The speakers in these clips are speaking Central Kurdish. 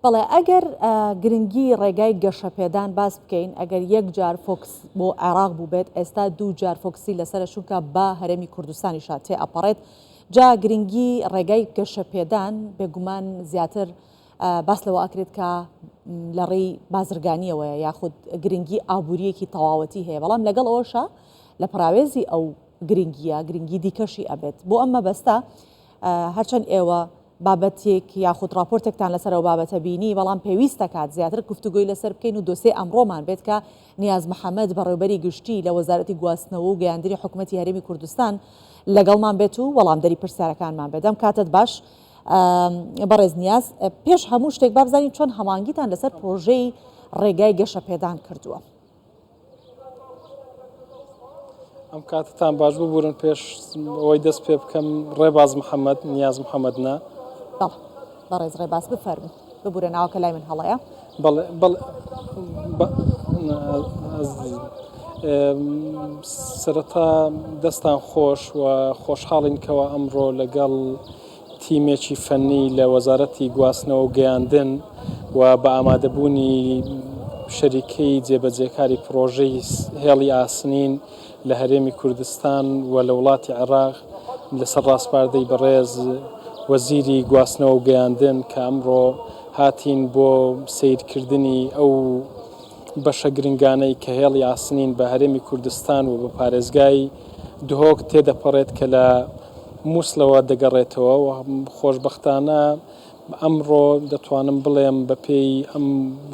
بەڵێ ئەگەر گرنگی ڕێگای گەشەپێدان باس بکەین ئەگەر یەک جار فۆکس بۆ عێراق بوو بێت ئێستا دوو جار فۆکسی لەسەر چونکە با هەرێمی کوردستانی شاتێ ئەپەڕێت جا گرنگی ڕێگای گەشەپێدان بێگومان زیاتر باس لەوە ئاکرێت کە لە ڕێی بازرگانیەوەیە یاخود گرنگی ئابوووریەکی تەواوەتی هەیە بەڵام لەگەڵ ئەوەشە لە پراوێزی ئەو گرنگی دیکەشی ئەبێت بۆ ئەم مەبەستە هەرچەند ئێوە بابەتێک یاخود راپۆرتێکتان لەسەر ئەو بابەتە بینی بەڵام پێویستە کات زیاتر گفتوگۆی لەسەر بکەین و دۆسێ ئەمڕۆمان بێت کە نیاز محەممەد بەڕێوبەری گشتی لە وەزارەتی گواستنەوە و گەیاندری حکوومەتی هەرێمی کوردستان لەگەڵمان بێت و وەڵامدەری پرسیارەکانمان بێت. دەم کاتت باش بەڕێز نیاز پێش هەموو شتێک بابزانین چۆن هەمانگیتان لەسەر پرۆژەی ڕێگای گەشەپێدان کردووە. ئەم کاتتان باش ببوورن پێش ئەوەی دەست پێ بکەم ڕێباز محەممەد نیاز محەممەدنا بەڕێز ڕێباز بفەرمن ببوورە ناوکە لای من هەڵەیە. سەرەتا دەستان خۆش و خۆشحاڵین کەوە ئەمڕۆ لەگەڵ تیمێکی فەنی لە وەزارەتی گواستنەوە و گەیاندن و بە ئامادەبوونی شەریکەی جێبەجێکاری پرۆژەی هێڵی ئاسنین لە هەرێمی کوردستان و لە وڵاتی عێراق لەسەر ڕاستپاردەی بەڕێز وەزیری گواستنەوە و گەیاندن کە ئەمڕۆ هاتین بۆ سیرکردنی ئەو بەشە گرنگانەی کە هێڵی ئاسنین بە هەرێمی کوردستان و بە پارێزگای دهۆک تێدەپەڕێت کە لە مووسڵەوە دەگەڕێتەوە و خۆشبەختانە ئەمڕۆ دەتوانم بڵێم بەپێی ئەم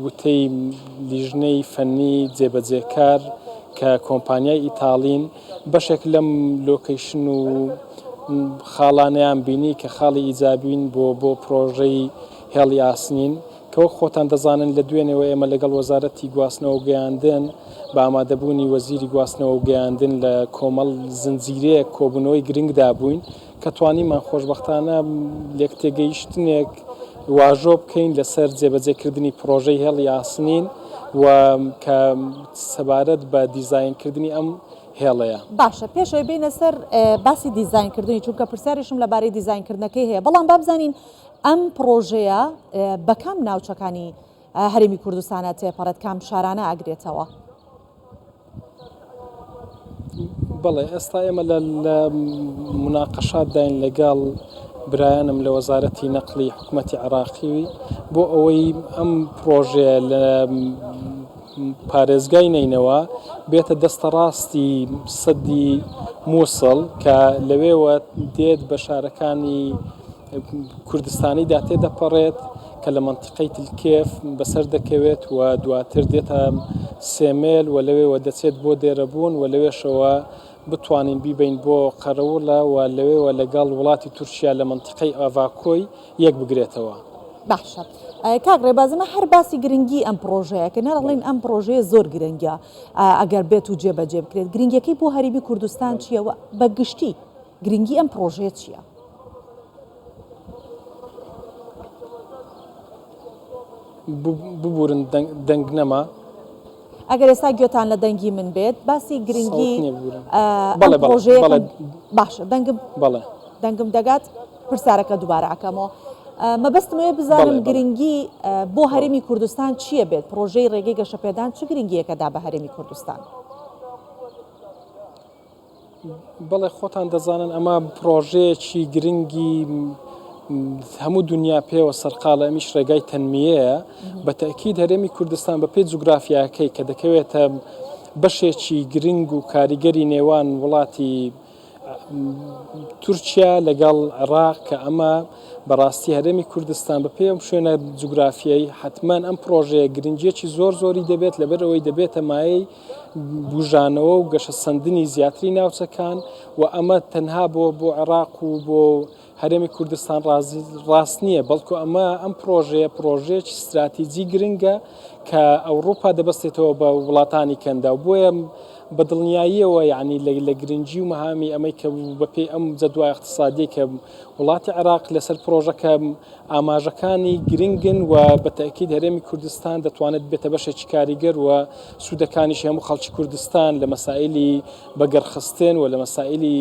وتەی لیژنەی فەنی جێبەجێکار کە کۆمپانیای ئیتاڵین بەشێک لەم لۆکەیشن و خاڵانەیان بینی کە خاڵی ئیجابین بۆ پرۆژەی هێڵی ئاسنین کەوە خۆتان دەزانن لە دوێنەوە ئێمە لەگەڵ وەزارەتی گواستنەوە و گەیاندن بە ئامادەبوونی وەزیری گواستنەوە و گەیاندن لە کۆمەڵ زنجیرەیەک کۆبوونەوەی گرنگدا بووین کە توانیمان خۆشبەختانە لێک تێگەیشتنێک واژۆ بکەین لەسەر جێبەجێکردنی پرۆژەی هێڵی ئاسنین و کە سەبارەت بە دیزاینکردنی ئەم هێڵەیە. باشە پێشەوەی بینە سەر باسی دیزاینکردنی چونکە پرسیارشم لەبارەی دیزاینکردنەکەی هەیە بەڵام بابزانین ئەم پرۆژەیە بە کام ناوچەکانی هەرێمی کوردستانە تێپەڕێت کام شارانە ئاگرێتەوە؟ بەڵێ ئێستا ئێمە لە مناقەشات داین لەگەڵ برایانم لە وەزارەتی نەقلی حکوومەتی عێراقی بۆ ئەوەی ئەم پرۆژەیە لە پارێزگای نینەوە بێتە دەستە ڕاستی سەدی مووسڵ کە لەوێوە دێت بە شارەکانی کوردستانیدا تێدەپەڕێت کە لە منتیقەی تلکێف بەسەر دەکەوێت و دواتر دێتە سێمێل و لەوێوە دەچێت بۆ دێرەبوون و لەوێشەوە بتوانین بیبین بۆ قەرەوڵە و لەوێوە لەگەڵ وڵاتی تورکیا لە منتیقەی ئاڤاکۆی یەک بگرێتەوە. باشە کاک ڕێبازمە هەر باسی گرنگی ئەم پرۆژەیە کە نەڕڵین ئەم پرۆژەیە زۆر گرنگە ئەگەر بێت و جێبەجێ بکرێت گرنگیەکەی بۆ هەرێمی کوردستان چییە بە گشتی گرنگی ئەم پرۆژەیە چییە؟ ببوورن دەنگ نەما ئەگەر ئێستا گوێتان لە دەنگی من بێت باسی گرنگی پرۆژەیە باشە دەنگم دەگات پرسیارەکە دووبارە ئەکەمەوە مەبەستمەوەی بزانم گرنگی بۆ هەرێمی کوردستان چییە بێت پرۆژەی ڕێگەی گەشەپێدان چ گرنگیەکەدا بە هەرێمی کوردستان؟ بەڵێ خۆتان دەزانن ئەمە پرۆژەیەکی گرنگی هەموو دنیا پێوە سەرقاڵە ئەمیش ڕێگای تەنمیەیە بە تەکید هەرێمی کوردستان بە پێی جوگرافیاکەی کە دەکەوێتە بەشێکی گرنگ و کاریگەری نێوان وڵاتی تورکیا لەگەڵ عێراق کە ئەمە بەڕاستی هەرێمی کوردستان بە پێم شوێنە جوگرافیایی حتمما ئەم پرۆژەیە گرنگیەکی زۆری دەبێت لەبەرەوەی دەبێتە مایەی بژانەوە و گەشە سەندنی زیاتری ناوچەکان و ئەمە تەنها بۆ عێراق و بۆ هەرێمی کوردستان ڕاست نییە بەڵکو ئەم پرۆژەیەکی استراتیجی گرنگە کە ئەوروپا دەبەستێتەوە بە وڵاتانی کەندا و بۆیە بە دڵنیاییەوە یعنی لە گرنگی و مەهامی ئەمەی کە بەپێی ئەم جەدوای اقتصادی کە وڵاتی عێراق لەسەر پرۆژەکە ئاماژەکانی گرنگن و بە تەکید هەرێمی کوردستان دەتوانێت بێتە بەشێکی کاریگەر و سوودەکانیشی هەموو خەڵکی کوردستان لە مەسائلی بەگەرخستن و لە مەسائلی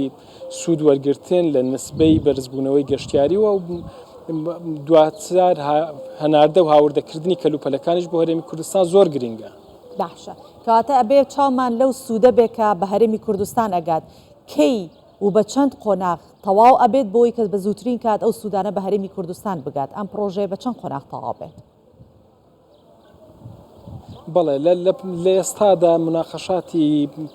سوود وەرگرتن لە نسبەی بەرزبوونەوەی گەشتیاریەوە دواتر هەناردە و هاوردەکردنی کەلوپەلەکانیش بۆ هەرێمی کوردستان زۆر گرنگە. باشە کەواتە ئەبێ چاومان لەو سوودە بێ کە بە هەرێمی کوردستان ئەگات کەی و بە چەند قۆناغ تەواو ئەبێت بۆی کە بە زووترین کات ئەو سوودانە بە هەرێمی کوردستان بگات ئەم پرۆژەیە بە چەند قۆناغ تەواو بێت؟ بەڵێ لە ئێستادا مناقەشاتی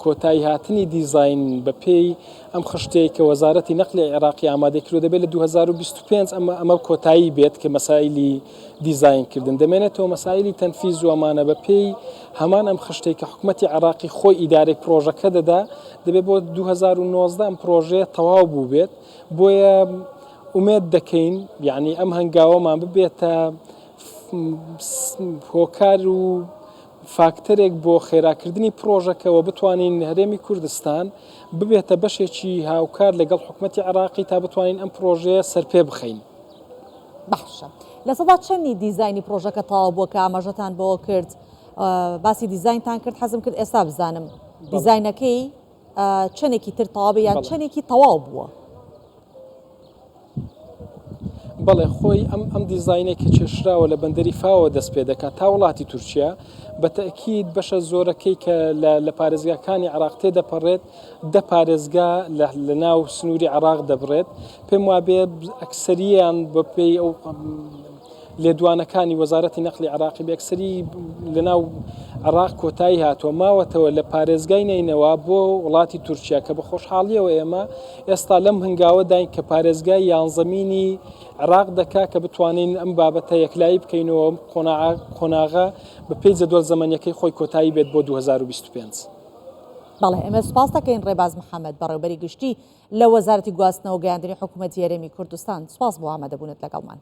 کۆتایی هاتنی دیزین بە پێی ئەم خشتەیە کە وەزارەتی نەقلی عێراقی ئامادەکردو دەبێت لە 2025 ئەمە کۆتایی بێت کە مەسایلی دیزینکردن دەمێنێتەوە مەسایلی تەنفیز و ئەمانە بە پێی هەمان ئەم خشتەی کە حکوومەتی عێراقی خۆی ئیدارەی پرۆژەکە دەدا دەبێت بۆ 2019 ئەم پرۆژەیە تەواو بوو بێت بۆیە ئومێد دەکەین یعنی ئەم هەنگاوەمان ببێتە هۆکار و فاکتەرێک بۆ خێراکردنی پرۆژەکەەوە بتوانین هەرێمی کوردستان ببێتە بەشێکی هاوکار لەگەڵ حکوومەتی عێراقی تا بتوانین ئەم پرۆژەیە سەرپێ بخەین. باشە لە سەدا چەندی دیزایانی پرۆژەکە تەواو بووە کە ئاماژەتان بۆ کرد باسی دیزاینتان کرد حەزم کرد ئێستا بزانم دیزاینەکەی چەندێکی تر تەواو بێ یان چەندێکی تەواو بووە؟ بەڵێ خۆی ئەم دیزاینێک کە چێشراوە لە بەندەری فاوە دەست پێ دەکات تا وڵاتی تورکیا بە تەکید بەشە زۆرەکەی کە لە پارێزگاکانی عێراق تێدەپەڕێت دە پارێزگا لە ناو سنووری عێراق دەبڕێت پێم وابێ ئەکسەریان بە پێی ئەو لێدوانەکانی وەزارەتی نەقلی عێراقی بێکسەری لە ناو عێراق کۆتایی هاتووە ماوەتەوە لە پارێزگای نینەوە بۆ وڵاتی تورکیا کە بە خۆشحاڵیەوە ئێمە ئێستا لەم هەنگاوەداین کە پارێزگای یانزەمینی عێراق دەکا کە بتوانین ئەم بابەتە یەکلایی بکەینەوە قۆناغا بە پێی جەدوەڵ زەمانیەکەی خۆی کۆتایی بێت بۆ 2025. بەڵێ ئێمە سوپاس دەکەین ڕێباز محەممەد بەڕێوبەری گشتی لە وەزارەتی گواستنەوە گەیاندنی حکوومەتی هەرێمی کوردستان سوپاس بۆ ئامادەبوونت لەگەڵمان.